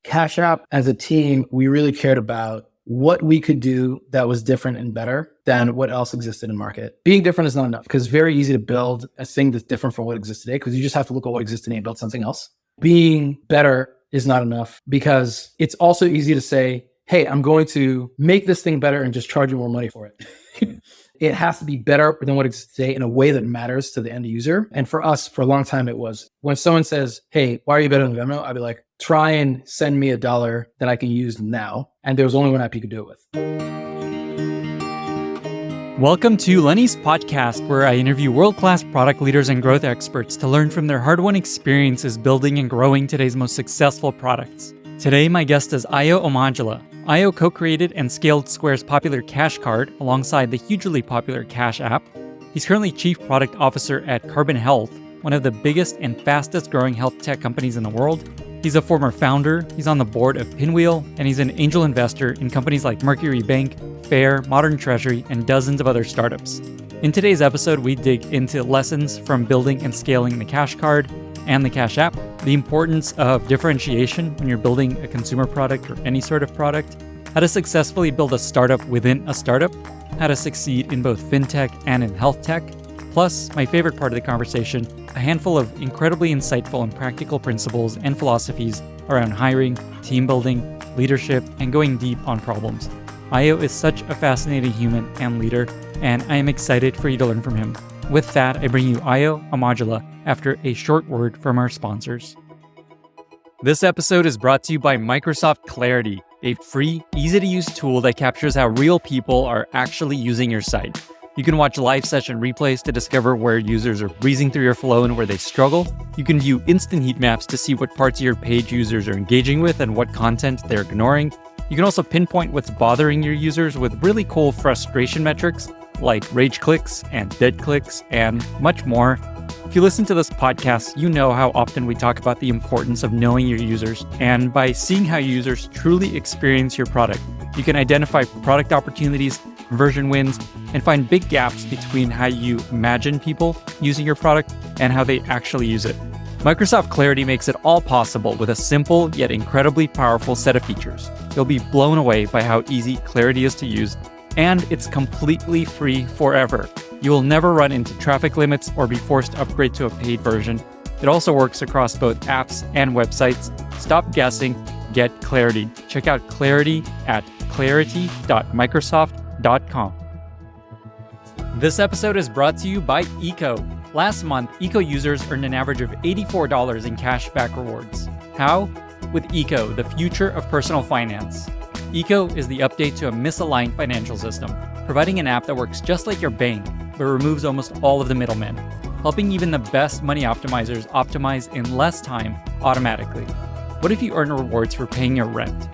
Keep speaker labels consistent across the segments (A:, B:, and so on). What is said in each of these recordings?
A: Cash App, as a team, we really cared about what we could do that was different and better than what else existed in market. Being different is not enough because it's very easy to build a thing that's different from what exists today because you just have to look at what exists today and build something else. Being better is not enough because it's also easy to say, hey, I'm going to make this thing better and just charge you more money for it. It has to be better than what exists today in a way that matters to the end user. And for us, for a long time, it was when someone says, hey, why are you better than Venmo? I'd be like, try and send me $1 that I can use now. And there was only one app you could do it with.
B: Welcome to Lenny's podcast, where I interview world-class product leaders and growth experts to learn from their hard-won experiences building and growing today's most successful products. Today, my guest is Ayo Omojola. Ayo co-created and scaled Square's popular Cash Card alongside the hugely popular Cash App. He's currently Chief Product Officer at Carbon Health, one of the biggest and fastest growing health tech companies in the world. He's a former founder, he's on the board of Pinwheel, and he's an angel investor in companies like Mercury Bank, Faire, modern Treasury, and dozens of other startups. In today's episode, we dig into lessons from building and scaling the Cash Card and the Cash App, the importance of differentiation when you're building a consumer product or any sort of product, how to successfully build a startup within a startup, how to succeed in both fintech and in health tech, plus, my favorite part of the conversation, a handful of incredibly insightful and practical principles and philosophies around hiring, team building, leadership, and going deep on problems. Ayo is such a fascinating human and leader, and I am excited for you to learn from him. With that, I bring you Ayo Omojola after a short word from our sponsors. This episode is brought to you by Microsoft Clarity, a free, easy-to-use tool that captures how real people are actually using your site. You can watch live session replays to discover where users are breezing through your flow and where they struggle. You can view instant heat maps to see what parts of your page users are engaging with and what content they're ignoring. You can also pinpoint what's bothering your users with really cool frustration metrics like rage clicks and dead clicks and much more. If you listen to this podcast, you know how often we talk about the importance of knowing your users. And by seeing how users truly experience your product, you can identify product opportunities, conversion wins, and find big gaps between how you imagine people using your product and how they actually use it. Microsoft Clarity makes it all possible with a simple yet incredibly powerful set of features. You'll be blown away by how easy Clarity is to use, and it's completely free forever. You will never run into traffic limits or be forced to upgrade to a paid version. It also works across both apps and websites. Stop guessing, get Clarity. Check out Clarity at clarity.microsoft.com. This episode is brought to you by Eco. Last month, Eco users earned an average of $84 in cashback rewards. How? With Eco, the future of personal finance. Eco is the update to a misaligned financial system, providing an app that works just like your bank, but removes almost all of the middlemen, helping even the best money optimizers optimize in less time automatically. What if you earn rewards for paying your rent?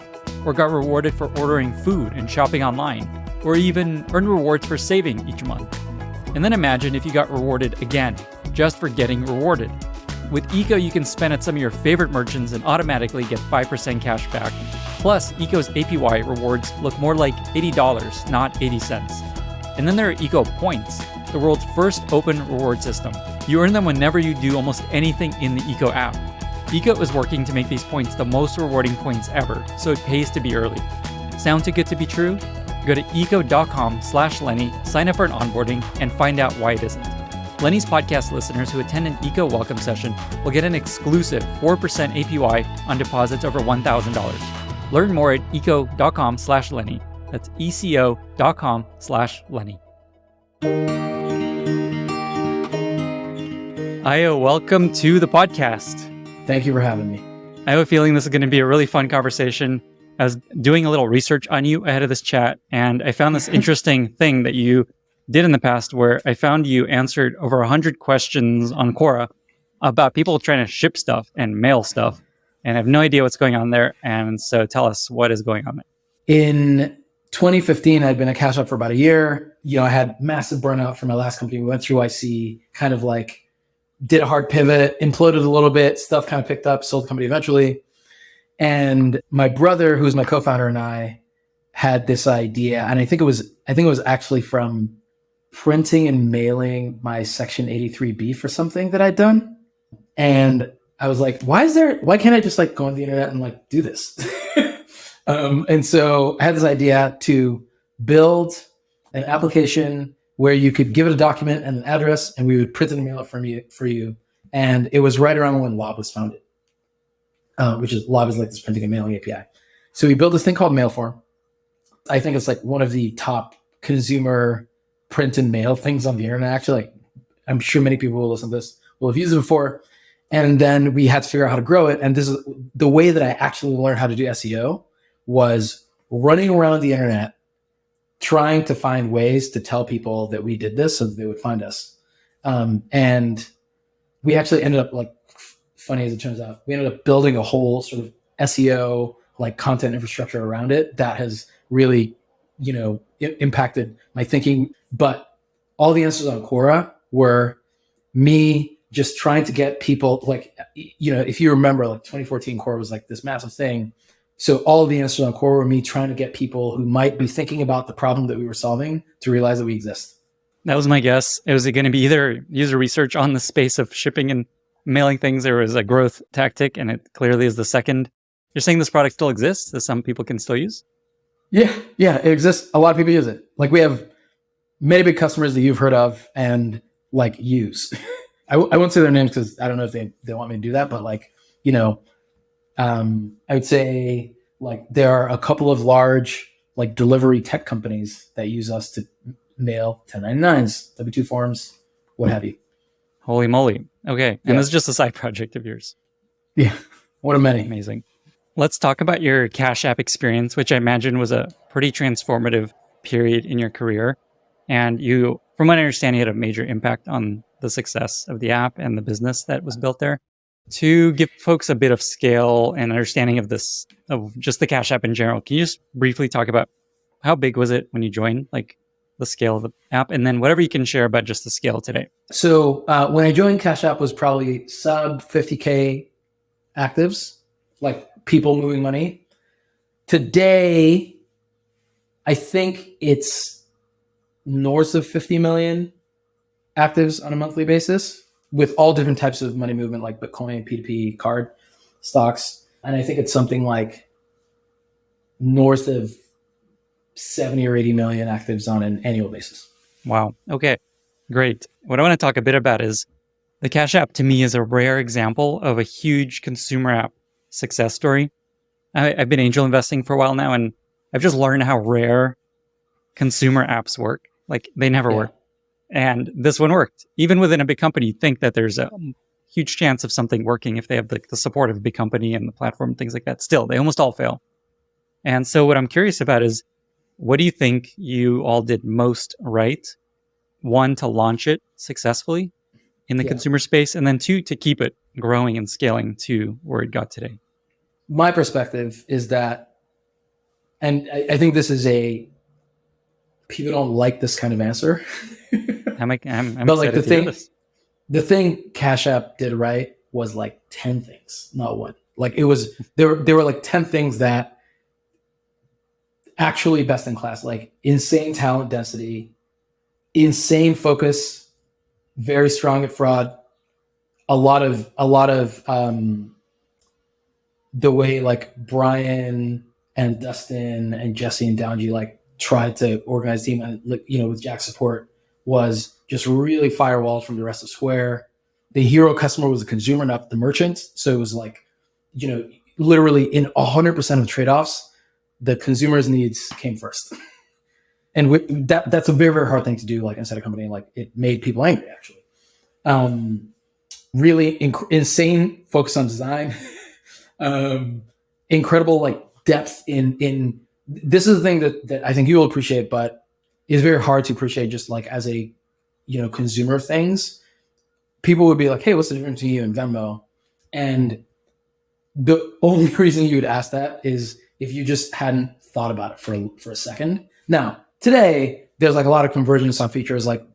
B: Or got rewarded for ordering food and shopping online? Or even earned rewards for saving each month? And then imagine if you got rewarded again, just for getting rewarded. With Eco, you can spend at some of your favorite merchants and automatically get 5% cash back. Plus, Eco's APY rewards look more like $80, not 80 cents. And then there are Eco Points, the world's first open reward system. You earn them whenever you do almost anything in the Eco app. Eco is working to make these points the most rewarding points ever, so it pays to be early. Sound too good to be true? Go to eco.com/Lenny, sign up for an onboarding, and find out why it isn't. Lenny's podcast listeners who attend an Eco welcome session will get an exclusive 4% APY on deposits over $1,000. Learn more at eco.com/Lenny. That's eco.com/Lenny. Ayo, welcome to the podcast.
A: Thank you for having me.
B: I have a feeling this is going to be a really fun conversation. I was doing a little research on you ahead of this chat, and I found this interesting thing that you did in the past where I found you answered over 100 questions on Quora about people trying to ship stuff and mail stuff. And I have no idea what's going on there. And so tell us what is going on there.
A: In 2015, I'd been at Cash App for about a year. I had massive burnout from my last company. We went through YC, kind of like did a hard pivot, imploded a little bit, stuff kind of picked up, sold the company eventually. And my brother, who's my co-founder, and I had this idea. And I think it was actually from printing and mailing my Section 83B for something that I'd done. And I was like, why can't I just like go on the internet and like do this? And so I had this idea to build an application where you could give it a document and an address, and we would print it and mail it for you. And it was right around when Lob was founded, which is Lob is like this printing and mailing API. So we built this thing called Mailform. I think it's like one of the top consumer print and mail things on the internet. Actually, like I'm sure many people will listen to this will have used it before. And then we had to figure out how to grow it. And this is the way that I actually learned how to do SEO was running around the internet, trying to find ways to tell people that we did this so that they would find us. And we actually ended up, like, funny as it turns out, we ended up building a whole sort of SEO, like content infrastructure around it that has really, impacted my thinking. But all the answers on Quora were me just trying to get people, like, if you remember, like 2014 Quora was like this massive thing. So all of the answers on Quora were me trying to get people who might be thinking about the problem that we were solving to realize that we exist.
B: That was my guess. Was it going to be either user research on the space of shipping and mailing things, or was a growth tactic? And it clearly is the second. You're saying this product still exists, that some people can still use? Yeah,
A: it exists. A lot of people use it. Like, we have many big customers that you've heard of and like use. I won't say their names because I don't know if they want me to do that, but like, I would say like there are a couple of large like delivery tech companies that use us to mail 1099s, W-2 forms, what have you.
B: Holy moly. Okay. And this is just a side project of yours.
A: Yeah. One of many.
B: Amazing. Let's talk about your Cash App experience, which I imagine was a pretty transformative period in your career. And you, from what I understand, you had a major impact on the success of the app and the business that was built there. To give folks a bit of scale and understanding of this, of just the Cash App in general, can you just briefly talk about how big was it when you joined, like the scale of the app, and then whatever you can share about just the scale today?
A: So when I joined, Cash App was probably sub 50K actives, like people moving money. Today, I think it's north of 50 million actives on a monthly basis, with all different types of money movement, like Bitcoin, P2P, card, stocks. And I think it's something like north of 70 or 80 million actives on an annual basis.
B: Wow. Okay, great. What I want to talk a bit about is the Cash App, to me, is a rare example of a huge consumer app success story. I've been angel investing for a while now, and I've just learned how rare consumer apps work. Like, they never work. And this one worked. Even within a big company, you think that there's a huge chance of something working if they have the support of a big company and the platform and things like that. Still, they almost all fail. And so what I'm curious about is, what do you think you all did most right? One, to launch it successfully in the consumer space, and then two, to keep it growing and scaling to where it got today.
A: My perspective is that, and I think this is people don't like this kind of answer.
B: I'm
A: but like the thing Cash App did right was like 10 things, not one. Like, it was, there were like 10 things that actually best in class, like insane talent density, insane focus, very strong at fraud, a lot of the way like Brian and Dustin and Jesse and Downji like tried to organize the team, and with Jack's support, was just really firewalled from the rest of Square. The hero customer was the consumer, not the merchant. So it was like, literally in 100% of trade-offs, the consumer's needs came first. And that's a very, very hard thing to do, like inside a company. Like, it made people angry, actually. Really insane focus on design. Incredible like depth in this is the thing that I think you will appreciate, but is very hard to appreciate just like as a consumer of things. People would be like, hey, what's the difference between you and Venmo? And the only reason you would ask that is if you just hadn't thought about it for a second. Now, today, there's like a lot of convergence on features, like,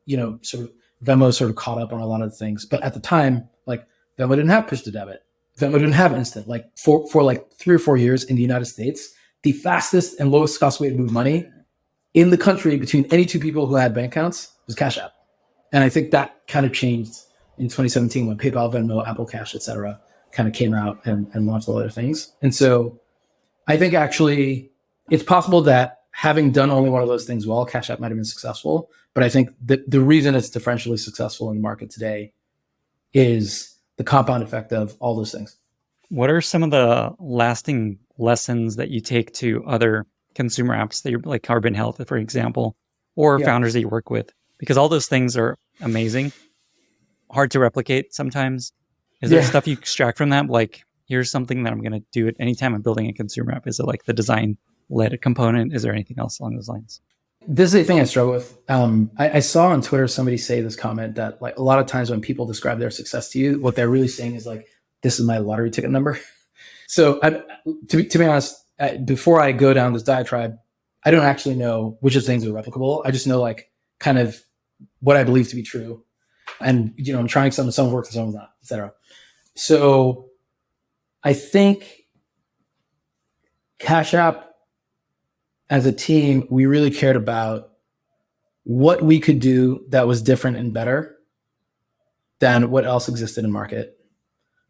A: sort of Venmo sort of caught up on a lot of things. But at the time, like, Venmo didn't have push to debit. Venmo didn't have instant. Like, for like 3 or 4 years in the United States, the fastest and lowest cost way to move money in the country between any two people who had bank accounts was Cash App. And I think that kind of changed in 2017 when PayPal, Venmo, Apple Cash, et cetera, kind of came out and launched all other things. And so I think actually it's possible that having done only one of those things well, Cash App might have been successful. But I think that the reason it's differentially successful in the market today is the compound effect of all those things.
B: What are some of the lasting lessons that you take to other consumer apps that you're like Carbon Health, for example, or founders that you work with? Because all those things are amazing, hard to replicate sometimes. Is there stuff you extract from that? Like, here's something that I'm going to do at any time I'm building a consumer app. Is it like the design-led component? Is there anything else along those lines?
A: This is a thing I struggle with. I saw on Twitter somebody say this comment that like a lot of times when people describe their success to you, what they're really saying is like, this is my lottery ticket number. So to be honest, before I go down this diatribe, I don't actually know which of the things are replicable. I just know like kind of what I believe to be true. And, I'm trying some works and some not, et cetera. So I think Cash App as a team, we really cared about what we could do that was different and better than what else existed in market.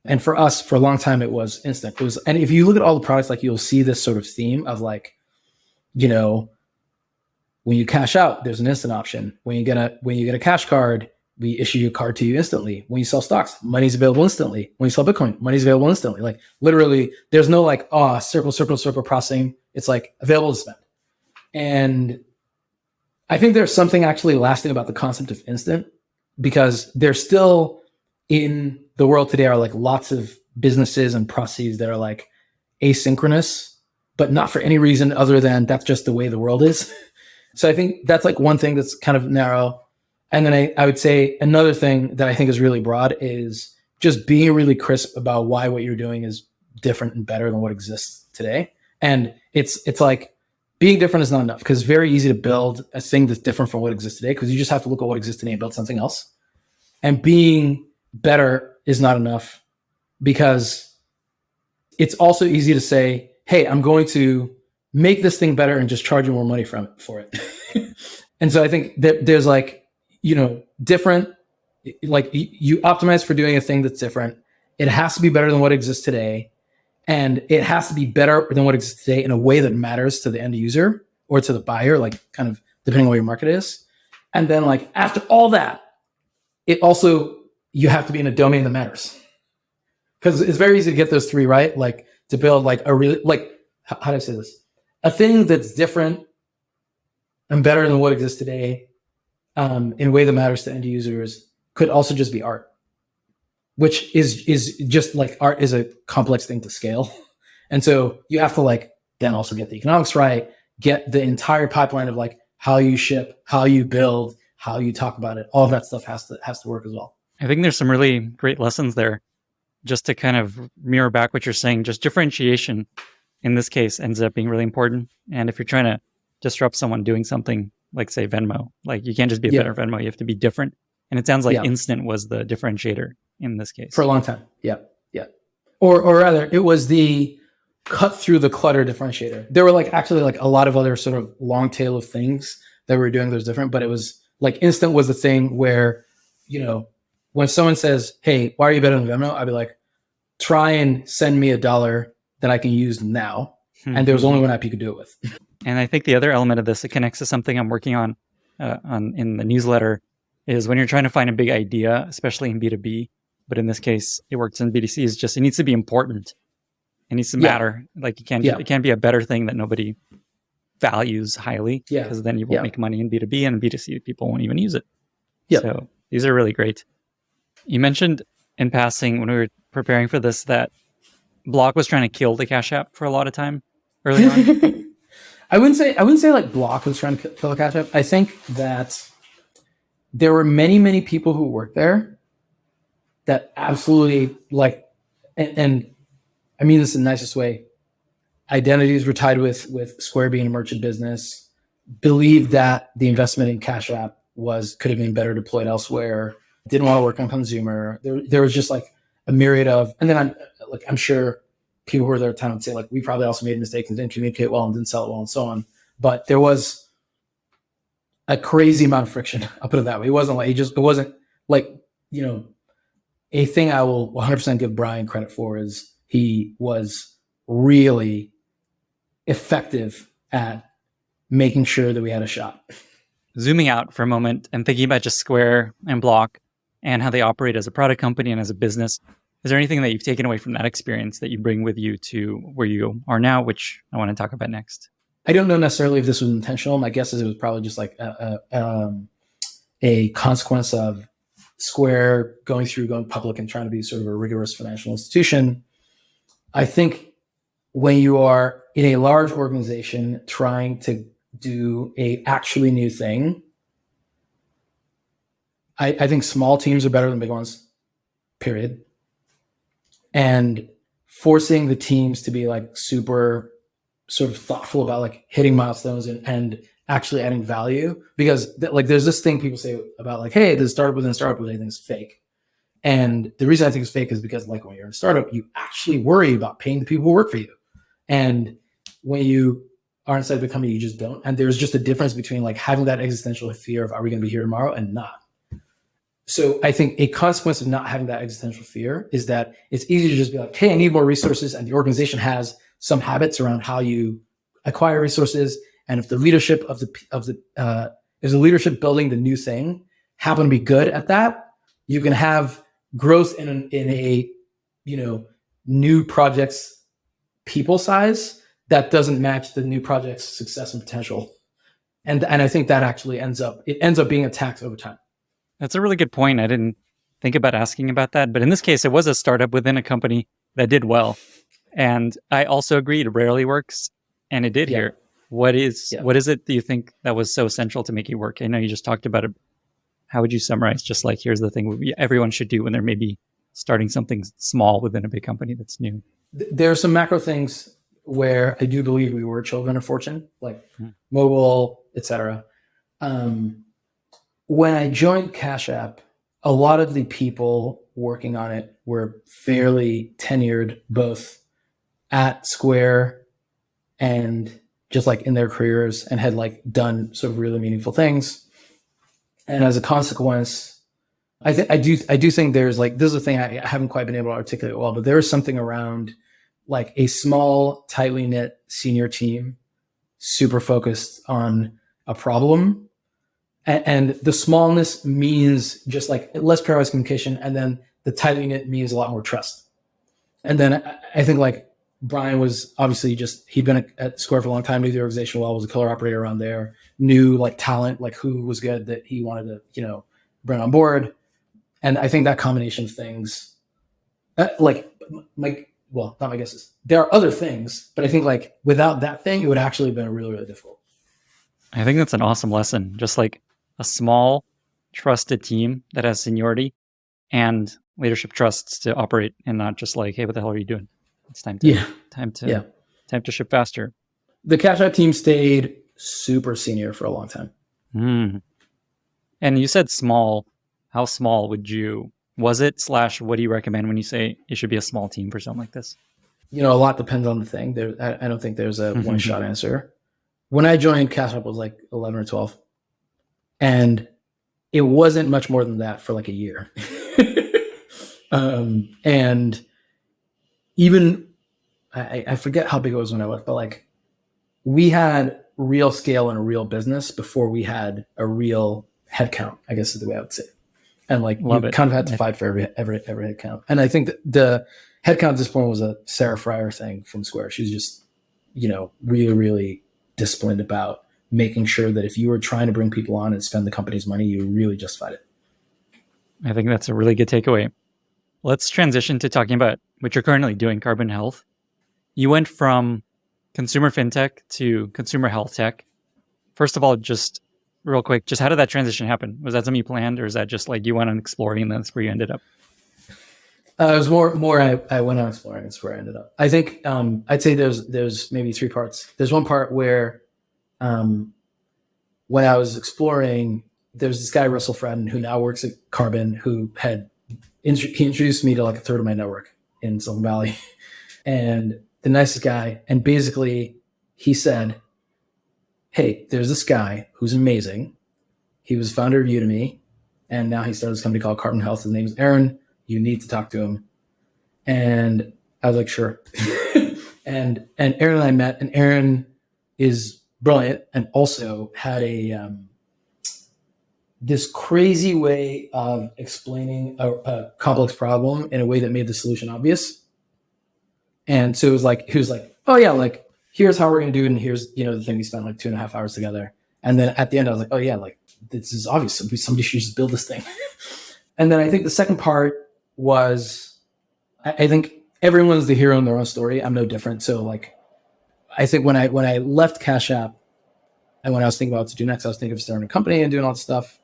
A: And for us, for a long time, it was instant. And if you look at all the products, like you'll see this sort of theme of like, when you cash out, there's an instant option. When you get a cash card, we issue your card to you instantly. When you sell stocks, money's available instantly. When you sell Bitcoin, money's available instantly. Like literally, there's no like, circle processing. It's like available to spend. And I think there's something actually lasting about the concept of instant, because there's still in the world today are like lots of businesses and processes that are like asynchronous, but not for any reason other than that's just the way the world is. So I think that's like one thing that's kind of narrow. And then I would say another thing that I think is really broad is just being really crisp about why what you're doing is different and better than what exists today. And it's like being different is not enough, because it's very easy to build a thing that's different from what exists today, because you just have to look at what exists today and build something else. And being better is not enough, because it's also easy to say, hey, I'm going to make this thing better and just charge you more money for it. And so I think that there's like, different, like you optimize for doing a thing that's different. It has to be better than what exists today. And it has to be better than what exists today in a way that matters to the end user or to the buyer, like kind of depending on what your market is. And then like after all that, you have to be in a domain that matters. Because it's very easy to get those three right, like to build like a really, like, how do I say this? A thing that's different and better than what exists today in a way that matters to end users could also just be art, which is just like art is a complex thing to scale. And so you have to like then also get the economics right, get the entire pipeline of like how you ship, how you build, how you talk about it. All of that stuff has to work as well.
B: I think there's some really great lessons there. Just to kind of mirror back what you're saying, just differentiation in this case ends up being really important. And if you're trying to disrupt someone doing something like, say, Venmo, like you can't just be a better Venmo, you have to be different. And it sounds like instant was the differentiator in this case.
A: For a long time. Yeah. Or rather, it was the cut through the clutter differentiator. There were like actually like a lot of other sort of long tail of things that we were doing that was different, but it was like instant was the thing where, when someone says, hey, why are you better than Venmo? I'd be like, try and send me $1 that I can use now. And there was only one app you could do it with.
B: And I think the other element of this, it connects to something I'm working on in the newsletter, is when you're trying to find a big idea, especially in B2B, but in this case, it works in B2C, is just, it needs to be important. It needs to matter. Like it can't be a better thing that nobody values highly, because then you won't make money in B2B, and in B2C, people won't even use it. So these are really great. You mentioned in passing when we were preparing for this that Block was trying to kill the Cash App for a lot of time early on.
A: I wouldn't say like Block was trying to kill the Cash App. I think that there were many people who worked there that absolutely like, and I mean this in the nicest way, identities were tied with Square being a merchant business, believed that the investment in Cash App could have been better deployed elsewhere, didn't want to work on consumer. There was just like a myriad of, and then I'm sure people who were there at the time would say like, we probably also made mistakes and didn't communicate well and didn't sell it well and so on. But there was a crazy amount of friction. I'll put it that way. It wasn't like, a thing I will 100% give Brian credit for is he was really effective at making sure that we had a shot.
B: Zooming out for a moment and thinking about just Square and Block and how they operate as a product company and as a business, is there anything that you've taken away from that experience that you bring with you to where you are now, which I want to talk about next?
A: I don't know necessarily if this was intentional. My guess is it was probably just like a consequence of Square going public and trying to be sort of a rigorous financial institution. I think when you are in a large organization trying to do a actually new thing, I think small teams are better than big ones, period. And forcing the teams to be like super sort of thoughtful about like hitting milestones and actually adding value, because like there's this thing people say about like, hey, the startup within a startup, anything is fake. And the reason I think it's fake is because like when you're in a startup, you actually worry about paying the people who work for you. And when you are inside of a company, you just don't. And there's just a difference between like having that existential fear of, are we going to be here tomorrow, and not. So I think a consequence of not having that existential fear is that it's easy to just be like, hey, I need more resources. And the organization has some habits around how you acquire resources. And if the leadership if the leadership building the new thing happen to be good at that, you can have growth in a new project's people size that doesn't match the new project's success and potential. And I think that actually ends up being a tax over time.
B: That's a really good point. I didn't think about asking about that, but in this case, it was a startup within a company that did well. And I also agree it rarely works, and it did here. What is it that you think that was so essential to make it work? I know you just talked about it. How would you summarize just like, here's the thing everyone should do when they're maybe starting something small within a big company that's new?
A: There are some macro things where I do believe we were children of fortune, like mobile, etc. When I joined Cash App, a lot of the people working on it were fairly tenured, both at Square and just like in their careers, and had like done sort of really meaningful things. And as a consequence, I do think there's like, this is a thing I haven't quite been able to articulate well, but there is something around like a small, tightly knit senior team, super focused on a problem. And the smallness means just like less polarized communication. And then the tightly knit means a lot more trust. And then I think like Brian was obviously he'd been at Square for a long time, knew the organization well, was a killer operator around there, knew like talent, like who was good that he wanted to, bring on board. And I think that combination of things, not my guess is there are other things, but I think like without that thing, it would actually have been really, really difficult.
B: I think that's an awesome lesson. Just like a small, trusted team that has seniority and leadership trusts to operate, and not just like, hey, what the hell are you doing? It's time to ship faster.
A: The Cash App team stayed super senior for a long time.
B: And you said small. How small was it / what do you recommend when you say it should be a small team for something like this?
A: A lot depends on the thing. I don't think there's a one shot answer. When I joined, Cash App was like 11 or 12. And it wasn't much more than that for like a year. And even, I forget how big it was when I left, but like we had real scale and a real business before we had a real headcount, I guess is the way I would say. And like kind of had to fight for every headcount. And I think that the headcount at this point was a Sarah Fryer thing from Square. She's just, really, really disciplined about making sure that if you were trying to bring people on and spend the company's money, you really justified it.
B: I think that's a really good takeaway. Let's transition to talking about what you're currently doing, Carbon Health. You went from consumer fintech to consumer health tech. First of all, just real quick, just how did that transition happen? Was that something you planned, or is that just like you went on exploring and that's where you ended up?
A: It was more I went on exploring and that's where I ended up. I think I'd say there's maybe three parts. There's one part where when I was exploring, there's this guy, Russell Fredden, who now works at Carbon, who he introduced me to like a third of my network in Silicon Valley. And the nicest guy. And basically he said, hey, there's this guy who's amazing. He was founder of Udemy, and now he started this company called Carbon Health. His name is Aaron. You need to talk to him. And I was like, sure. and Aaron and I met, and Aaron is brilliant and also had this crazy way of explaining a complex problem in a way that made the solution obvious. And so he was like, oh yeah, like here's how we're going to do it. And here's, the thing we spent like 2.5 hours together. And then at the end I was like, oh yeah, like this is obvious. Somebody should just build this thing. And then I think the second part was, I think everyone's the hero in their own story. I'm no different. So like, I think when I left Cash App and when I was thinking about what to do next, I was thinking of starting a company and doing all this stuff.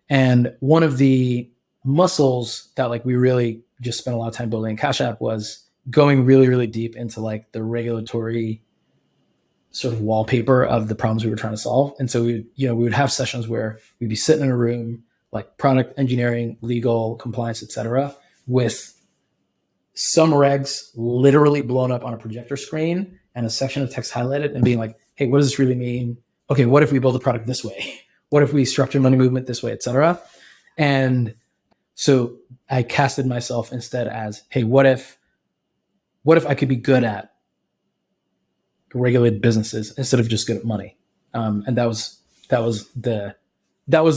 A: And one of the muscles that like we really just spent a lot of time building in Cash App was going really, really deep into like the regulatory sort of wallpaper of the problems we were trying to solve. And so we would have sessions where we'd be sitting in a room, like product engineering, legal, compliance, et cetera, with some regs literally blown up on a projector screen and a section of text highlighted and being like, hey, what does this really mean? Okay, what if we build a product this way? What if we structure money movement this way, et cetera? And so I casted myself instead as, hey, what if I could be good at regulated businesses instead of just good at money? And that was the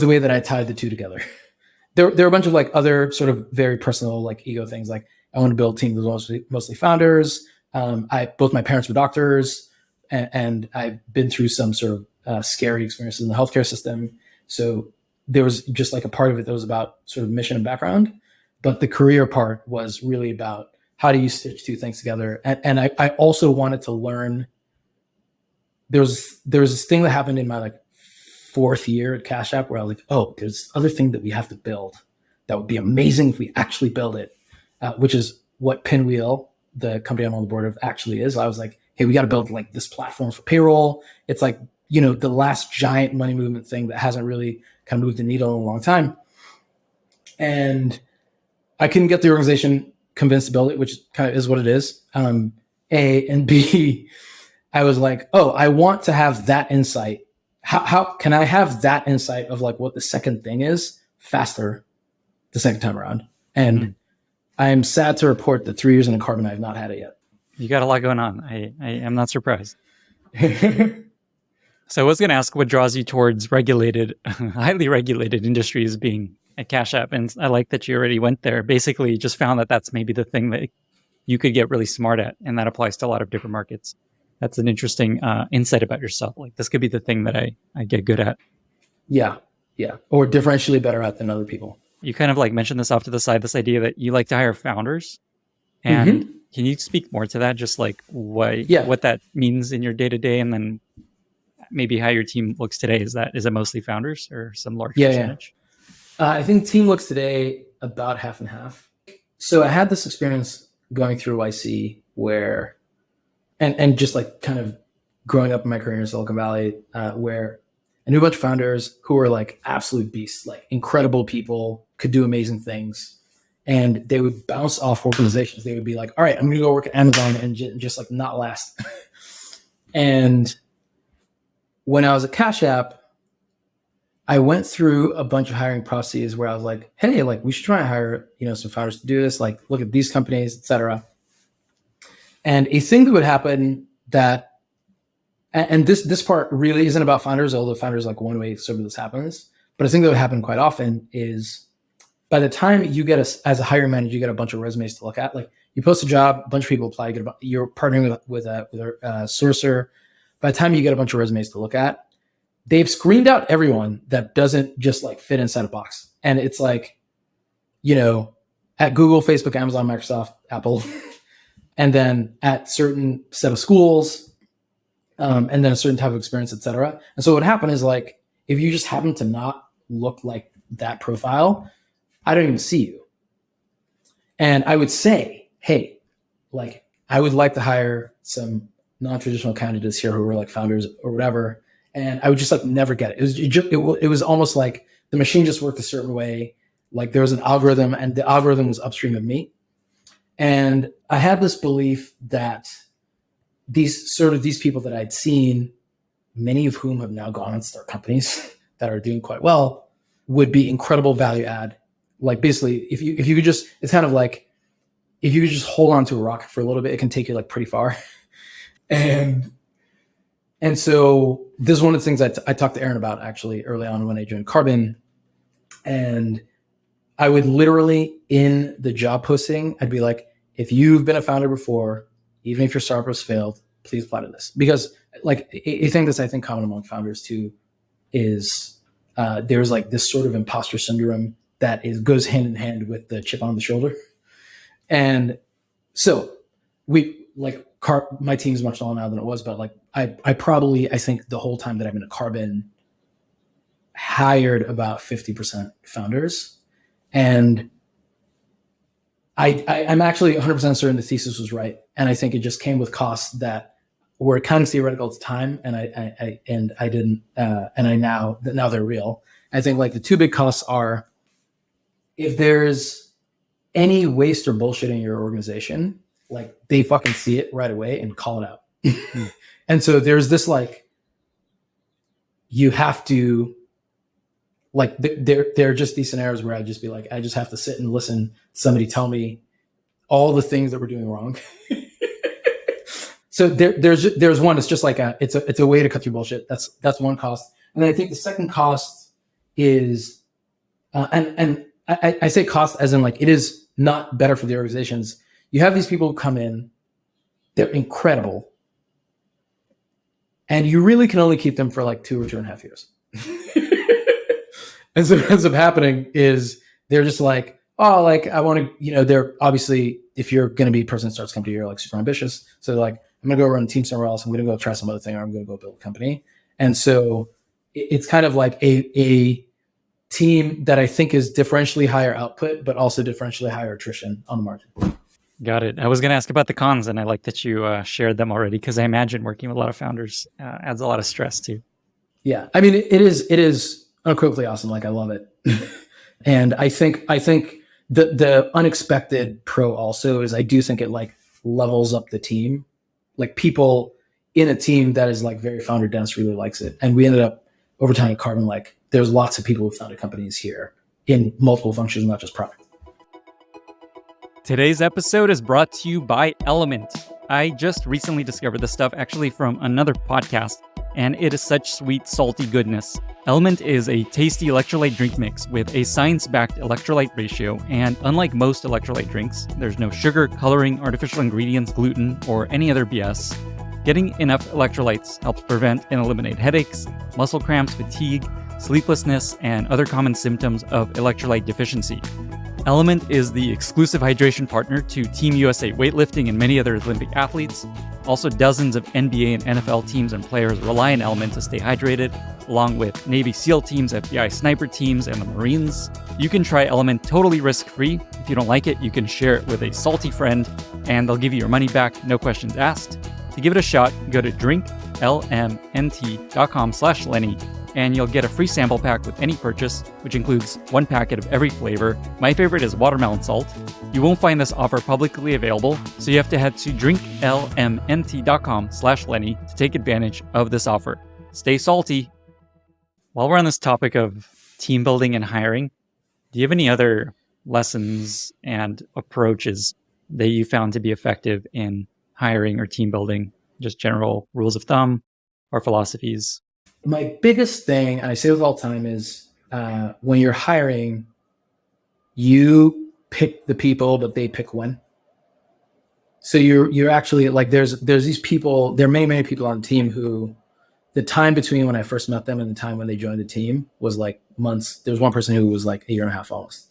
A: way that I tied the two together. There are a bunch of like other sort of very personal like ego things. Like I want to build teams with mostly founders. Both my parents were doctors, and I've been through some sort of scary experiences in the healthcare system. So there was just like a part of it that was about sort of mission and background, but the career part was really about how do you stitch two things together. And I also wanted to learn. There was this thing that happened in my like 4th year at Cash App where I was like, oh, there's other thing that we have to build that would be amazing if we actually build it, which is what Pinwheel, the company I'm on the board of, actually is. I was like, hey, we got to build like this platform for payroll. It's like, the last giant money movement thing that hasn't really kind of moved the needle in a long time. And I couldn't get the organization convinced to build it, which kind of is what it is. A, and B, I was like, oh, I want to have that insight. How can I have that insight of like what the second thing is faster the second time around? And I'm sad to report that 3 years in a carbon, I have not had it yet.
B: You got a lot going on. I am not surprised. So I was going to ask what draws you towards regulated, highly regulated industries being at Cash App. And I like that you already went there. Basically, just found that that's maybe the thing that you could get really smart at. And that applies to a lot of different markets. That's an interesting insight about yourself. Like this could be the thing that I get good at.
A: Yeah. Or differentially better at than other people.
B: You kind of like mentioned this off to the side, this idea that you like to hire founders. And can you speak more to that? Just like what that means in your day-to-day, and then maybe how your team looks today. Is it mostly founders or some large percentage?
A: I think team looks today about half and half. So I had this experience going through YC where, and just like kind of growing up in my career in Silicon Valley, where I knew a bunch of founders who were like absolute beasts, like incredible people, could do amazing things. And they would bounce off organizations. They would be like, all right, I'm going to go work at Amazon and just like not last. And when I was at Cash App, I went through a bunch of hiring processes where I was like, hey, like we should try and hire, some founders to do this, like look at these companies, et cetera. And a thing that would happen that, and this part really isn't about founders, although founders like one way some of this happens, but a thing that would happen quite often is by the time you get as a hiring manager, you get a bunch of resumes to look at. Like you post a job, a bunch of people apply, you're partnering with a sourcer. By the time you get a bunch of resumes to look at, they've screened out everyone that doesn't just like fit inside a box. And it's like, at Google, Facebook, Amazon, Microsoft, Apple, and then at certain set of schools, and then a certain type of experience, et cetera. And so what happened is like, if you just happen to not look like that profile, I don't even see you. And I would say, hey, like I would like to hire some non-traditional candidates here who were like founders or whatever. And I would just like never get it. It was almost like the machine just worked a certain way. Like there was an algorithm and the algorithm was upstream of me. And I had this belief that these people that I'd seen, many of whom have now gone and start companies that are doing quite well, would be incredible value add Like basically, if you could just, it's kind of like if you could just hold on to a rock for a little bit, it can take you like pretty far. And so this is one of the things I talked to Aaron about actually early on when I joined Carbon. And I would literally in the job posting, I'd be like, if you've been a founder before, even if your startup has failed, please apply to this. Because like a thing that's I think common among founders too is there's like this sort of imposter syndrome that goes hand in hand with the chip on the shoulder. And so we like my team is much smaller now than it was, but like I think the whole time that I've been at Carbon hired about 50% founders. And I'm actually 100% certain the thesis was right. And I think it just came with costs that were kind of theoretical at the time. And now they're real. I think like the two big costs are if there's any waste or bullshit in your organization, like they fucking see it right away and call it out. And so there's this like, you have to like, there are just these scenarios where I'd just be like, I just have to sit and listen to somebody tell me all the things that we're doing wrong. So there's one, it's just like it's a way to cut through bullshit. That's one cost. And then I think the second cost is, and I say cost as in like, it is not better for the organizations. You have these people who come in, they're incredible. And you really can only keep them for like 2 or 2.5 years. And so what ends up happening is they're just like, oh, like I want to, they're obviously, if you're going to be a person that starts a company, you're like super ambitious. So they're like, I'm going to go run a team somewhere else. I'm going to go try some other thing, or I'm going to go build a company. And so it's kind of like a team that I think is differentially higher output, but also differentially higher attrition on the margin.
B: Got it. I was going to ask about the cons, and I like that you shared them already, because I imagine working with a lot of founders adds a lot of stress too.
A: Yeah. I mean, it is unequivocally awesome. Like I love it. And I think the unexpected pro also is I do think it like levels up the team. Like people in a team that is like very founder dense really likes it. And we ended up over time at Carbon, like there's lots of people who founded companies here in multiple functions, not just product.
B: Today's episode is brought to you by LMNT. I just recently discovered this stuff actually from another podcast, and it is such sweet, salty goodness. LMNT is a tasty electrolyte drink mix with a science-backed electrolyte ratio, and unlike most electrolyte drinks, there's no sugar, coloring, artificial ingredients, gluten, or any other BS. Getting enough electrolytes helps prevent and eliminate headaches, muscle cramps, fatigue, sleeplessness, and other common symptoms of electrolyte deficiency. LMNT is the exclusive hydration partner to Team USA weightlifting and many other Olympic athletes. Also, dozens of NBA and NFL teams and players rely on LMNT to stay hydrated, along with Navy SEAL teams, FBI sniper teams, and the Marines. You can try LMNT totally risk-free. If you don't like it, you can share it with a salty friend, and they'll give you your money back, no questions asked. To give it a shot, go to drinklmnt.com/Lenny, and you'll get a free sample pack with any purchase, which includes 1 packet of every flavor. My favorite is watermelon salt. You won't find this offer publicly available, so you have to head to drinklmnt.com/Lenny to take advantage of this offer. Stay salty. While we're on this topic of team building and hiring, do you have any other lessons and approaches that you found to be effective in hiring or team building? Just general rules of thumb or philosophies?
A: My biggest thing, and I say this all the time, is when you're hiring, you pick the people, but they pick when. So you're actually like there's these people. There are many people on the team who the time between when I first met them and the time when they joined the team was like months. There was one person who was like 1.5 years almost.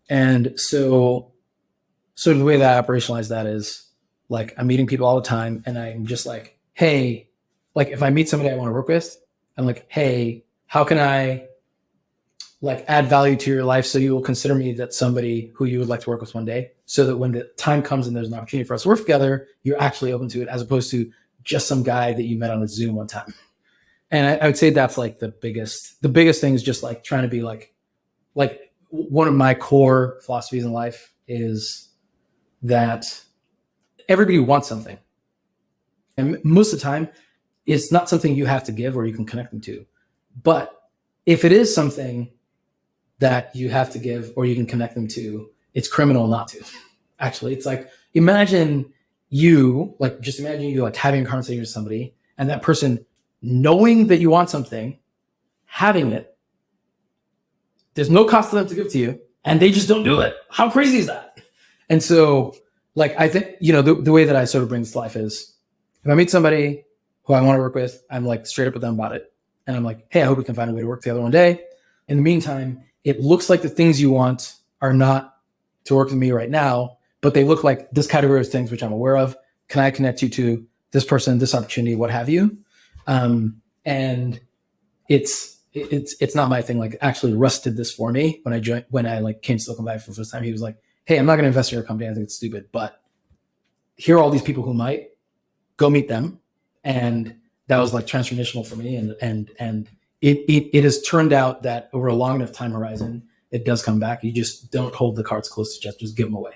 A: And so the way that I operationalize that is like I'm meeting people all the time, and I'm just like, hey, like if I meet somebody I want to work with, I'm like, hey, how can I like add value to your life so you will consider me that somebody who you would like to work with one day, so that when the time comes and there's an opportunity for us to work together, you're actually open to it, as opposed to just some guy that you met on a Zoom one time. And I would say that's like the biggest thing is just like trying to be like one of my core philosophies in life is that everybody wants something. And most of the time, it's not something you have to give or you can connect them to. But if it is something that you have to give or you can connect them to, it's criminal not to. Actually, it's like, imagine you like having a conversation with somebody and that person knowing that you want something, having it, there's no cost to them to give to you, and they just don't do it. How crazy is that? And so, like, I think, the way that I sort of bring this to life is if I meet somebody who I want to work with, I'm like straight up with them about it. And I'm like, hey, I hope we can find a way to work together one day. In the meantime, it looks like the things you want are not to work with me right now, but they look like this category of things which I'm aware of. Can I connect you to this person, this opportunity, what have you? And it's not my thing. Like, actually, Russ did this for me when I like came to Silicon Valley for the first time. He was like, hey, I'm not going to invest in your company. I think it's stupid, but here are all these people who might. Go meet them. And that was like transformational for me. And it has turned out that over a long enough time horizon, it does come back. You just don't hold the cards close to chest, just give them away.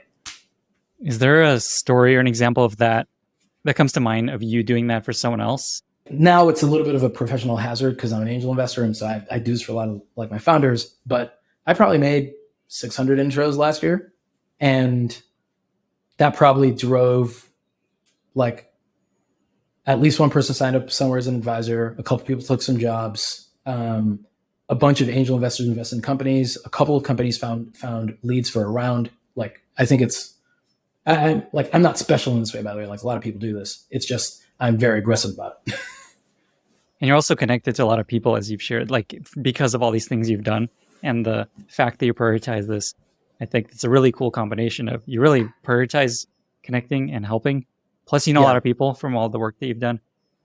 B: Is there a story or an example of that comes to mind of you doing that for someone else?
A: Now it's a little bit of a professional hazard because I'm an angel investor. And so I do this for a lot of like my founders, but I probably made 600 intros last year. And that probably drove like at least one person signed up somewhere as an advisor. A couple of people took some jobs. A bunch of angel investors invested in companies. A couple of companies found leads for a round. Like, I think I'm not special in this way, by the way. Like, a lot of people do this. It's just, I'm very aggressive about it.
B: And you're also connected to a lot of people, as you've shared, like because of all these things you've done and the fact that you prioritize this. I think it's a really cool combination of you really prioritize connecting and helping. Plus, a lot of people from all the work that you've done.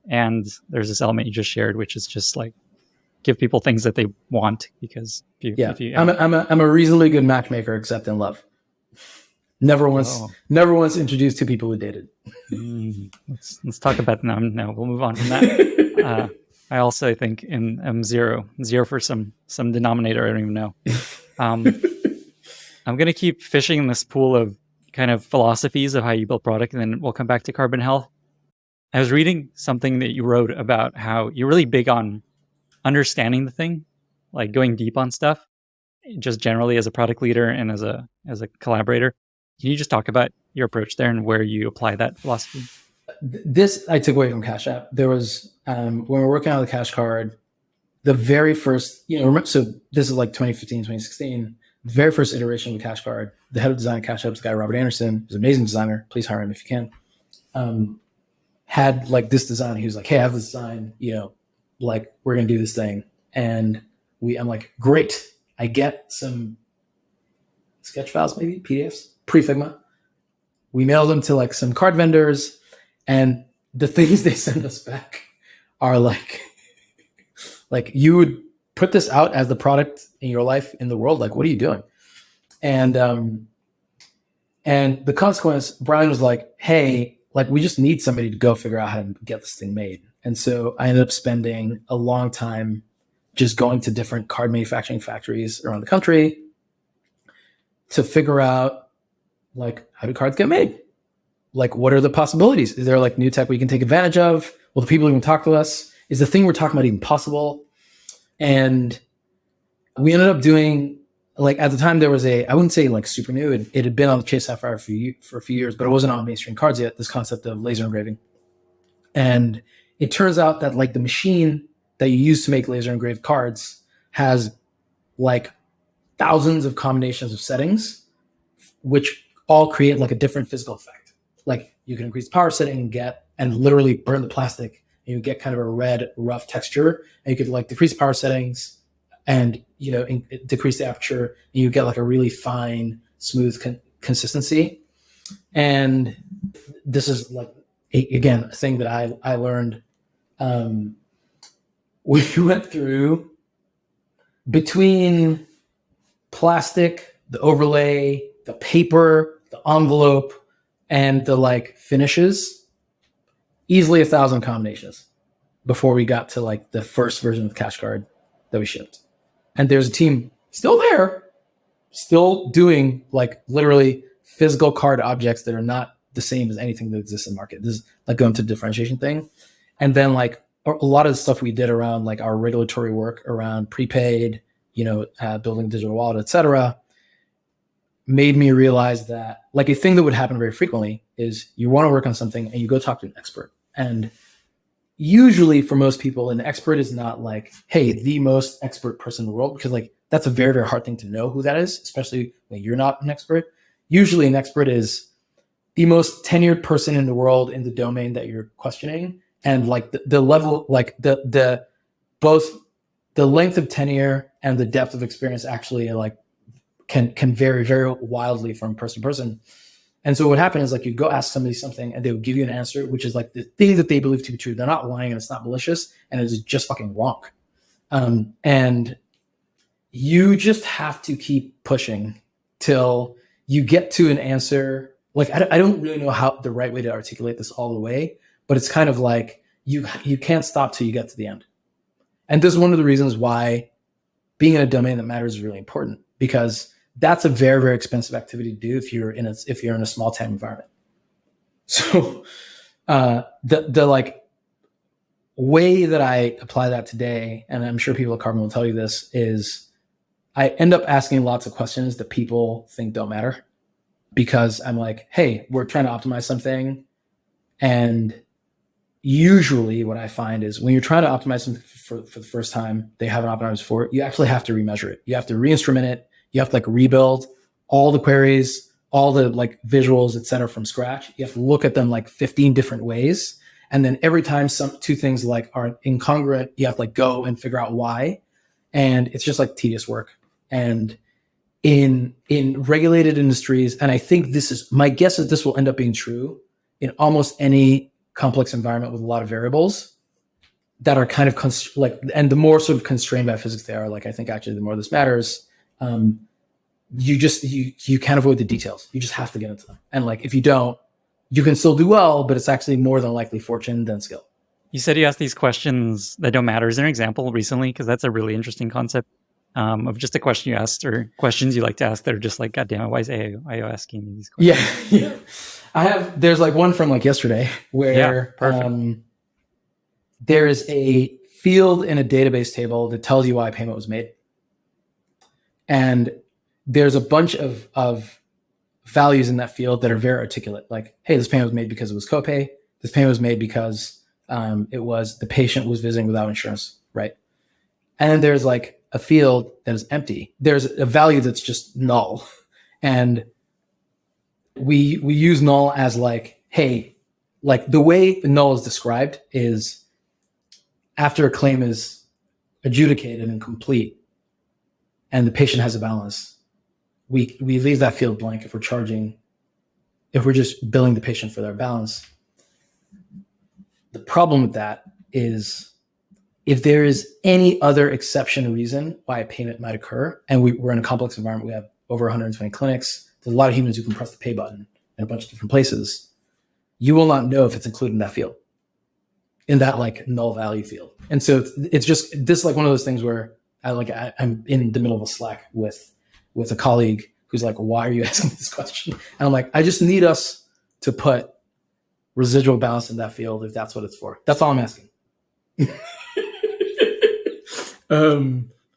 B: And there's this element you just shared, which is just like give people things that they want because if you
A: I'm a reasonably good matchmaker, except in love. Never once introduced two people who dated.
B: Let's talk about them. No, we'll move on from that. I also think I'm zero for some denominator. I don't even know. I'm going to keep fishing in this pool of kind of philosophies of how you build product, and then we'll come back to carbon health. I was reading something that you wrote about how you're really big on understanding the thing, like going deep on stuff, just generally as a product leader and as a collaborator. Can you just talk about your approach there and where you apply that philosophy?
A: This I took away from Cash App. There was, when we were working on the Cash Card, the very first, so this is like 2015, 2016, the very first iteration of the Cash Card, the head of design of Cash App, this guy, Robert Anderson, who's an amazing designer. Please hire him if you can. Had like this design. He was like, hey, I have this design, like we're going to do this thing. And I'm like, great. I get some sketch files, maybe PDFs, pre-Figma. We mailed them to like some card vendors, and the things they send us back are like you would put this out as the product in your life in the world. Like, what are you doing? And the consequence, Brian was like, hey, like we just need somebody to go figure out how to get this thing made. And so I ended up spending a long time just going to different card manufacturing factories around the country to figure out like, how do cards get made? Like, what are the possibilities? Is there like new tech we can take advantage of? Will the people even talk to us? Is the thing we're talking about even possible? And we ended up doing, like, at the time there was I wouldn't say like super new. It had been on the Chase Sapphire for a few years, but it wasn't on mainstream cards yet, this concept of laser engraving. And it turns out that like the machine that you use to make laser engraved cards has like thousands of combinations of settings, which all create like a different physical effect. Like, you can increase the power setting and literally burn the plastic, and you get kind of a red, rough texture. And you could like decrease the power settings and, decrease the aperture, and you get like a really fine, smooth consistency. And this is like, again, a thing that I learned. We went through between plastic, the overlay, the paper, the envelope, and the like finishes, easily 1,000 combinations before we got to like the first version of the Cash Card that we shipped. And there's a team still there, still doing like literally physical card objects that are not the same as anything that exists in the market. This is like going to the differentiation thing. And then like a lot of the stuff we did around like our regulatory work around prepaid, building a digital wallet, etc., made me realize that like a thing that would happen very frequently is you want to work on something and you go talk to an expert. And usually for most people, an expert is not like, hey, the most expert person in the world, because like that's a very, very hard thing to know who that is, especially when you're not an expert. Usually an expert is the most tenured person in the world in the domain that you're questioning. And like the level, like the both the length of tenure and the depth of experience actually like can vary very wildly from person to person. And so what happened is like you go ask somebody something and they would give you an answer, which is like the thing that they believe to be true. They're not lying and it's not malicious and it's just fucking wrong. And you just have to keep pushing till you get to an answer. Like, I don't really know how the right way to articulate this all the way, but it's kind of like you can't stop till you get to the end. And this is one of the reasons why being in a domain that matters is really important, because that's a very, very expensive activity to do if you're in a small town environment. So the like way that I apply that today, and I'm sure people at Carbon will tell you this, is I end up asking lots of questions that people think don't matter, because I'm like, hey, we're trying to optimize something. And usually what I find is when you're trying to optimize something for the first time, they haven't optimized before, you actually have to remeasure it. You have to re-instrument it. You have to like rebuild all the queries, all the like visuals, et cetera, from scratch. You have to look at them like 15 different ways. And then every time two things like are incongruent, you have to like go and figure out why. And it's just like tedious work. And in regulated industries, and I think my guess is this will end up being true in almost any complex environment with a lot of variables that are kind of and the more sort of constrained by physics they are, like I think actually the more this matters, you can't avoid the details. You just have to get into them. And like, if you don't, you can still do well, but it's actually more than likely fortune than skill.
B: You said you asked these questions that don't matter. Is there an example recently? Because that's a really interesting concept of just a question you asked or questions you like to ask that are just like, God damn it, why is Ayo asking these questions?
A: Yeah. There's like one from like yesterday where there is a field in a database table that tells you why a payment was made. And there's a bunch of values in that field that are very articulate. Like, hey, this payment was made because it was copay. This payment was made because the patient was visiting without insurance, right? And then there's like a field that is empty. There's a value that's just null. And we use null as like, hey, like the way null is described is after a claim is adjudicated and complete and the patient has a balance, we leave that field blank if we're just billing the patient for their balance. The problem with that is if there is any other exception reason why a payment might occur, and we're in a complex environment, we have over 120 clinics, there's a lot of humans who can press the pay button in a bunch of different places, you will not know if it's included in that field, in that like null value field. And so it's just, this is like one of those things where I'm in the middle of a Slack with a colleague who's like, why are you asking this question? And I'm like, I just need us to put residual balance in that field if that's what it's for. That's all I'm asking.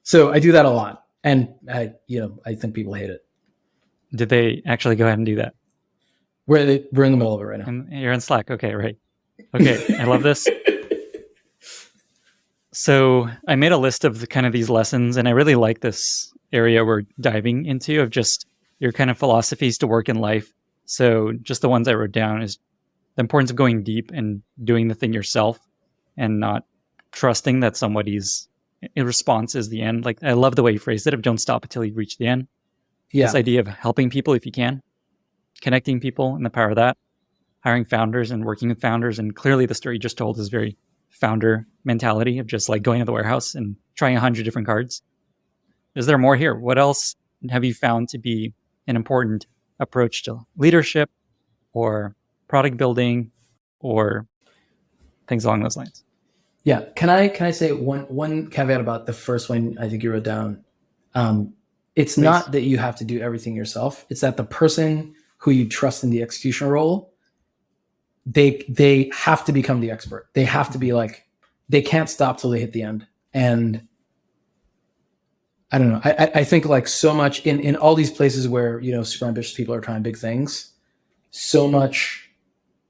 A: So I do that a lot. And I think people hate it.
B: Did they actually go ahead and do that?
A: We're in the middle of it right now.
B: And you're in Slack. Okay, right. Okay, I love this. So I made a list of kind of these lessons, and I really like this area we're diving into of just your kind of philosophies to work in life. So just the ones I wrote down is the importance of going deep and doing the thing yourself and not trusting that somebody's response is the end. Like, I love the way you phrased it of don't stop until you reach the end.
A: Yeah.
B: This idea of helping people if you can, connecting people and the power of that, hiring founders and working with founders. And clearly the story you just told is very founder mentality of just like going to the warehouse and trying 100 different cards. Is there more here? What else have you found to be an important approach to leadership or product building or things along those lines?
A: Yeah. Can I say one caveat about the first one I think you wrote down? It's Please. Not that you have to do everything yourself. It's that the person who you trust in the execution role, they have to become the expert. They have to be like, they can't stop till they hit the end. And I don't know. I think like so much in all these places where, super ambitious people are trying big things, so much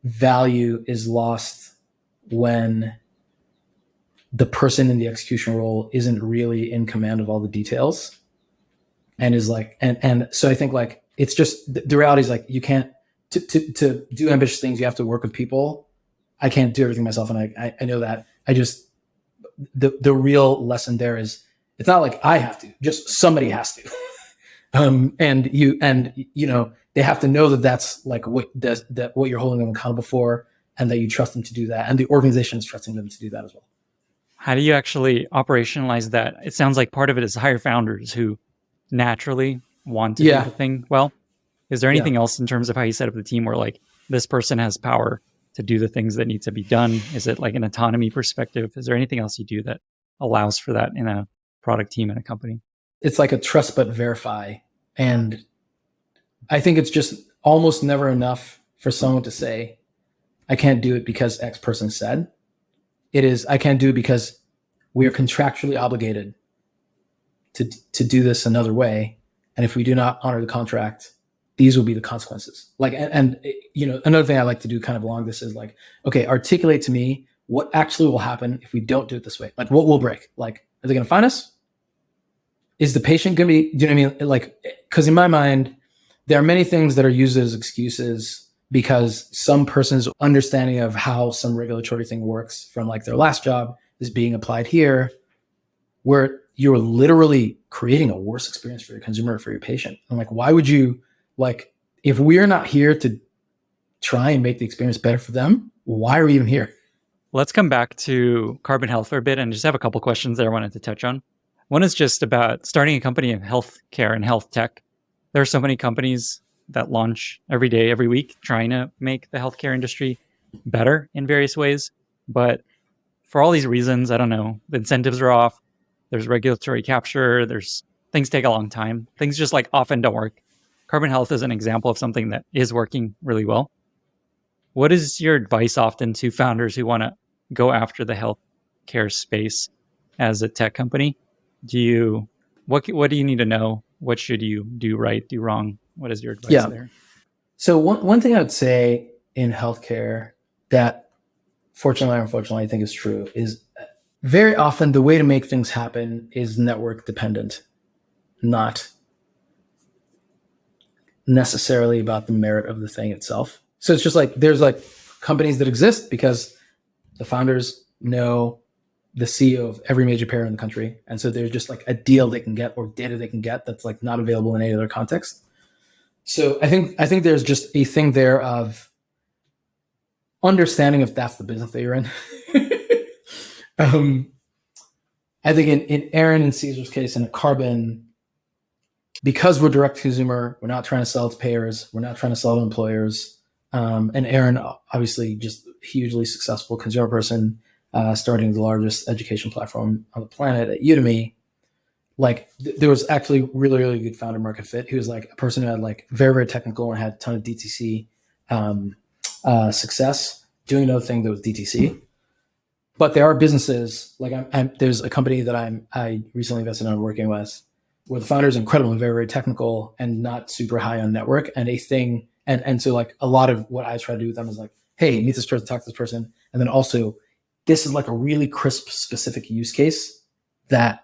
A: value is lost when the person in the execution role isn't really in command of all the details and is like, and so I think like, it's just, the reality is like, you can't, to do ambitious things, you have to work with people. I can't do everything myself. And I know that. The real lesson there is, it's not like I have to, just somebody has to. They have to know that that's like what you're holding them accountable for, and that you trust them to do that. And the organization is trusting them to do that as well.
B: How do you actually operationalize that? It sounds like part of it is hire founders who naturally want to do the thing well. Is there anything else in terms of how you set up the team where like this person has power to do the things that need to be done? Is it like an autonomy perspective? Is there anything else you do that allows for that in a product team in a company?
A: It's like a trust but verify. And I think it's just almost never enough for someone to say, I can't do it because X person said. It is, I can't do it because we are contractually obligated to do this another way. And if we do not honor the contract, these will be the consequences. Like, and another thing I like to do kind of along this is like, okay, articulate to me what actually will happen if we don't do it this way. Like, what will break? Like, are they going to fine us? Is the patient going to be, do you know what I mean? Like, because in my mind, there are many things that are used as excuses because some person's understanding of how some regulatory thing works from like their last job is being applied here, where you're literally creating a worse experience for your consumer or for your patient. I'm like, why would you, like, if we're not here to try and make the experience better for them, why are we even here?
B: Let's come back to Carbon Health for a bit and just have a couple questions there I wanted to touch on. One is just about starting a company in healthcare and health tech. There are so many companies that launch every day, every week, trying to make the healthcare industry better in various ways. But for all these reasons, I don't know, the incentives are off. There's regulatory capture. There's things take a long time. Things just like often don't work. Carbon Health is an example of something that is working really well. What is your advice often to founders who want to go after the healthcare space as a tech company? What do you need to know? What should you do right, do wrong? What is your advice there?
A: So one thing I would say in healthcare that fortunately or unfortunately I think is true is very often the way to make things happen is network dependent, not necessarily about the merit of the thing itself. So it's just like there's like companies that exist because the founders know the CEO of every major payer in the country. And so there's just like a deal they can get or data they can get that's like not available in any other context. So I think there's just a thing there of understanding if that's the business that you're in. I think in Aaron and Caesar's case and at Carbon, because we're direct to consumer, we're not trying to sell to payers, we're not trying to sell to employers. And Aaron, obviously just hugely successful consumer person, starting the largest education platform on the planet at Udemy. Like there was actually really, really good founder market fit. He was like a person who had like very, very technical and had a ton of DTC success doing another thing that was DTC. But there are businesses like there's a company that I recently invested in working with where the founder is incredible and very, very technical and not super high on network. And a thing, and so like a lot of what I try to do with them is like, hey, meet this person, talk to this person. And then also this is like a really crisp, specific use case that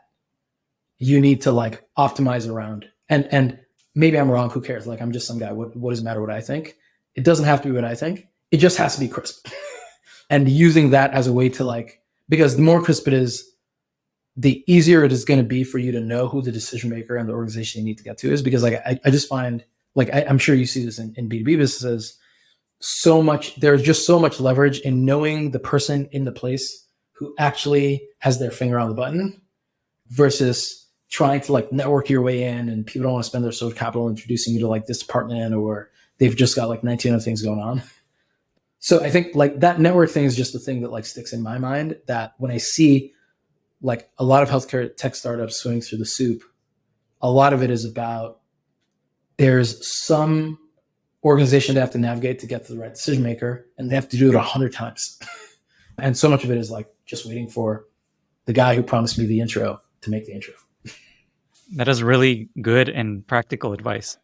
A: you need to like optimize around. And maybe I'm wrong, who cares? Like I'm just some guy. What does it matter what I think? It doesn't have to be what I think. It just has to be crisp. And using that as a way to like, because the more crisp it is, the easier it is going to be for you to know who the decision maker and the organization you need to get to is. Because like I just find, like I'm sure you see this in B2B businesses, there's just so much leverage in knowing the person in the place who actually has their finger on the button versus trying to like network your way in, and people don't want to spend their social capital introducing you to like this department, or they've just got like 19 other things going on. So I think like that network thing is just the thing that like sticks in my mind, that when I see like a lot of healthcare tech startups swimming through the soup, a lot of it is about there's some organization they have to navigate to get to the right decision maker, and they have to do it 100 times. And so much of it is like just waiting for the guy who promised me the intro to make the intro.
B: That is really good and practical advice.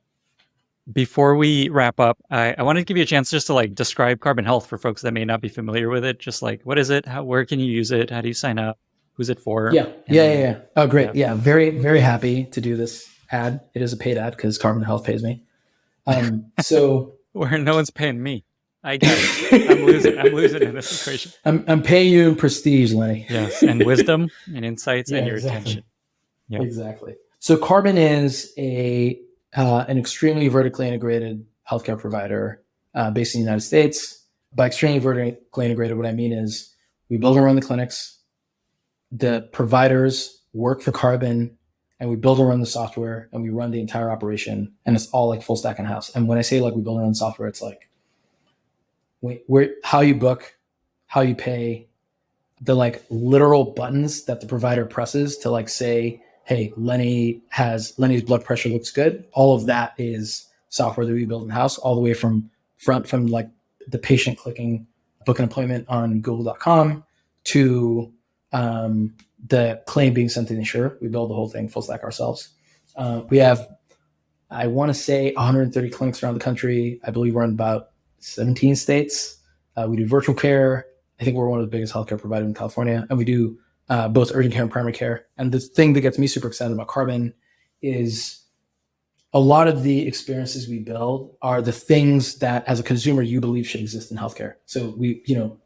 B: Before we wrap up, I wanted to give you a chance just to like describe Carbon Health for folks that may not be familiar with it. Just like, what is it? Where can you use it? How do you sign up? Who's it for?
A: Yeah. Oh, great. Yeah. Very, very happy to do this ad. It is a paid ad because Carbon Health pays me. So
B: where no one's paying me. I got it. I'm losing in this equation.
A: I'm paying you in prestige, Lenny.
B: Yes, and wisdom and insights and your attention.
A: Yeah, exactly. So Carbon is an extremely vertically integrated healthcare provider based in the United States. By extremely vertically integrated, what I mean is we build and run the clinics. The providers work for Carbon, and we build and run the software, and we run the entire operation, and it's all like full stack in house. And when I say like we build and run software, it's like how you book, how you pay, the like literal buttons that the provider presses to like say, hey, Lenny's blood pressure looks good. All of that is software that we build in house, all the way from like the patient clicking book an appointment on google.com to the claim being sent to the insurer. We build the whole thing full stack ourselves. We have, I want to say 130 clinics around the country. I believe we're in about 17 states. We do virtual care. I think we're one of the biggest healthcare providers in California, and we do both urgent care and primary care. And the thing that gets me super excited about Carbon is a lot of the experiences we build are the things that as a consumer you believe should exist in healthcare. So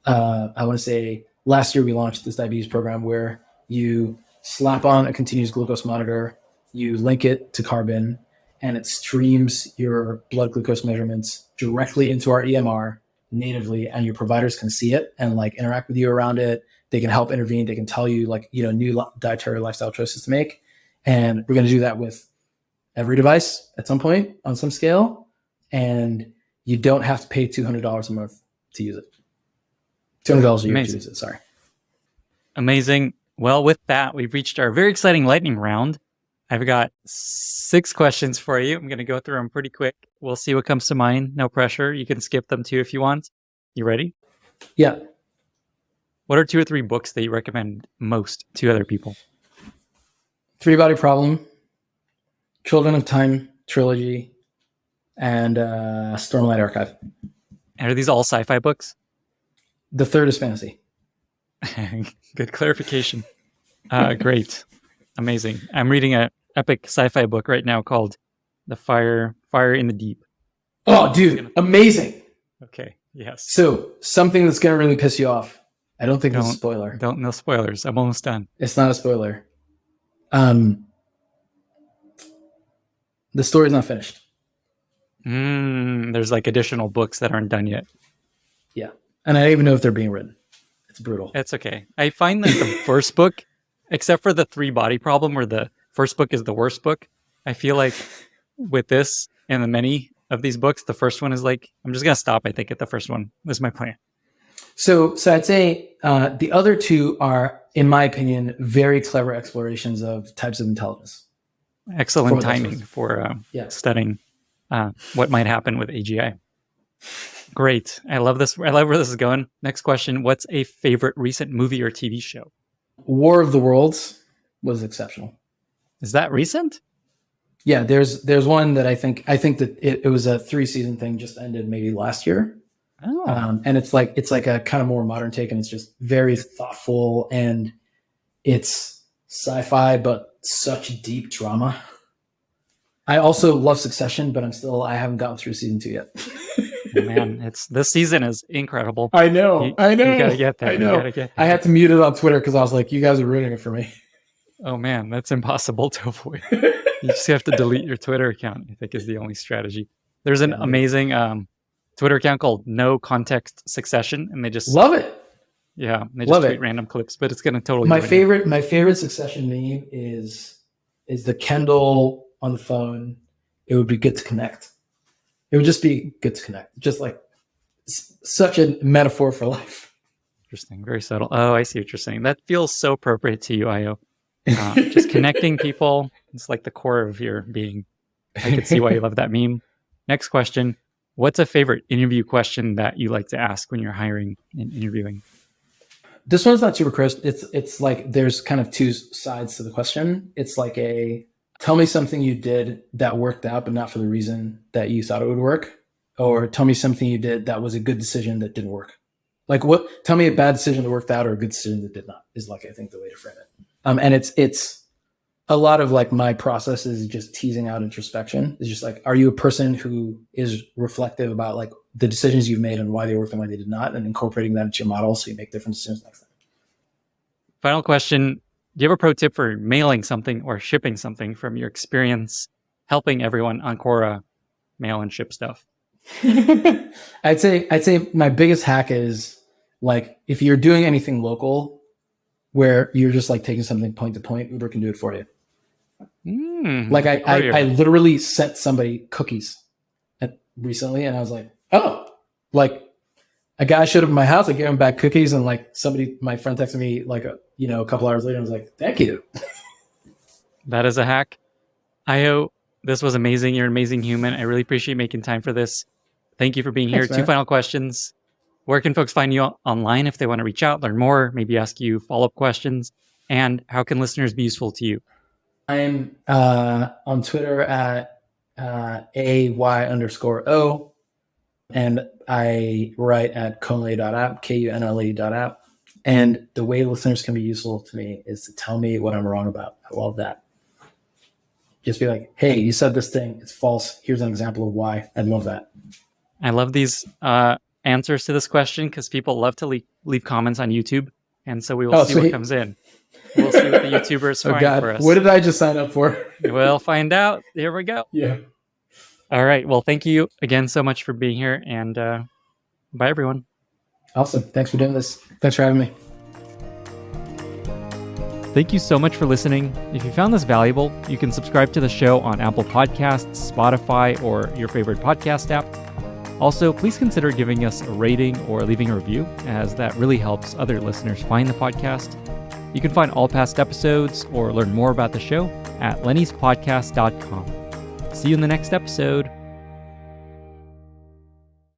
A: I want to say last year we launched this diabetes program where you slap on a continuous glucose monitor, you link it to Carbon, and it streams your blood glucose measurements directly into our EMR natively, and your providers can see it and like interact with you around it. They can help intervene. They can tell you like, new dietary lifestyle choices to make. And we're going to do that with every device at some point on some scale. And you don't have to pay $200 a month to use it. $200 a year to use it. Sorry.
B: Amazing. Well, with that, we've reached our very exciting lightning round. I've got 6 questions for you. I'm going to go through them pretty quick. We'll see what comes to mind. No pressure. You can skip them too if you want. You ready?
A: Yeah.
B: What are 2 or 3 books that you recommend most to other people?
A: Three Body Problem, Children of Time trilogy, and Stormlight Archive.
B: And are these all sci-fi books?
A: The third is fantasy.
B: Good clarification. Great. Amazing. I'm reading an epic sci-fi book right now called The Fire in the Deep.
A: Oh, dude. Amazing.
B: Okay. Yes.
A: So something that's going to really piss you off. I don't think it's a spoiler.
B: No spoilers. I'm almost done.
A: It's not a spoiler. The story's not finished.
B: There's like additional books that aren't done yet.
A: Yeah. And I don't even know if they're being written. It's brutal.
B: It's okay. I find that the first book, except for the 3 Body Problem, where the first book is the worst book, I feel like with this and the many of these books, the first one is like, I'm just going to stop, I think, at the first one. This is my plan.
A: So I'd say the other 2 are, in my opinion, very clever explorations of types of intelligence.
B: Excellent timing for studying what might happen with AGI. Great. I love this. I love where this is going. Next question. What's a favorite recent movie or TV show?
A: War of the Worlds was exceptional.
B: Is that recent?
A: Yeah, there's one that I think that it was a 3-season thing, just ended maybe last year.
B: Oh.
A: And it's like a kind of more modern take, and it's just very thoughtful, and it's sci-fi, but such deep drama. I also love Succession, but I haven't gotten through season 2 yet.
B: Oh, man, this season is incredible.
A: I know. You
B: gotta get there.
A: I know. I had to mute it on Twitter because I was like, you guys are ruining it for me.
B: Oh man, that's impossible to avoid. You just have to delete your Twitter account, I think is the only strategy. There's an amazing Twitter account called No Context Succession, and they just
A: love it.
B: Yeah, they just tweet random clips, but it's gonna totally.
A: My favorite Succession meme is the Kendall on the phone. It would be good to connect. It would just be good to connect. Just like such a metaphor for life.
B: Interesting, very subtle. Oh, I see what you're saying. That feels so appropriate to you, Ayo. Just connecting people. It's like the core of your being. I can see why you love that meme. Next question. What's a favorite interview question that you like to ask when you're hiring and interviewing?
A: This one's not super crisp. It's like there's kind of 2 sides to the question. It's like tell me something you did that worked out, but not for the reason that you thought it would work. Or tell me something you did that was a good decision that didn't work. Like tell me a bad decision that worked out or a good decision that did not, is like, I think the way to frame it. And it's a lot of like my process is just teasing out introspection. It's just like, are you a person who is reflective about like the decisions you've made and why they worked and why they did not, and incorporating that into your model so you make different decisions next time.
B: Final question. Do you have a pro tip for mailing something or shipping something from your experience helping everyone on Quora mail and ship stuff?
A: I'd say my biggest hack is like, if you're doing anything local where you're just like taking something point to point, Uber can do it for you. Like I literally sent somebody cookies recently, and I was like, oh, like a guy showed up at my house. I gave him back cookies, and like my friend texted me like a couple hours later. And I was like, thank you.
B: That is a hack. Ayo, this was amazing. You're an amazing human. I really appreciate making time for this. Thank you for being here.
A: Thanks, man.
B: 2 final questions. Where can folks find you online if they want to reach out, learn more, maybe ask you follow-up questions? And how can listeners be useful to you?
A: I'm on Twitter at AY_O, and I write at kunle.app, KUNLE.app. And the way listeners can be useful to me is to tell me what I'm wrong about. I love that. Just be like, hey, you said this thing, it's false. Here's an example of why. I'd love that.
B: I love these answers to this question because people love to leave comments on YouTube. And so we will see what comes in. We'll see what the YouTubers find for us.
A: What did I just sign up for?
B: We'll find out. Here we go.
A: Yeah.
B: All right. Well, thank you again so much for being here. And bye, everyone.
A: Awesome. Thanks for doing this. Thanks for having me.
B: Thank you so much for listening. If you found this valuable, you can subscribe to the show on Apple Podcasts, Spotify, or your favorite podcast app. Also, please consider giving us a rating or leaving a review, as that really helps other listeners find the podcast. You can find all past episodes or learn more about the show at lennyspodcast.com. See you in the next episode.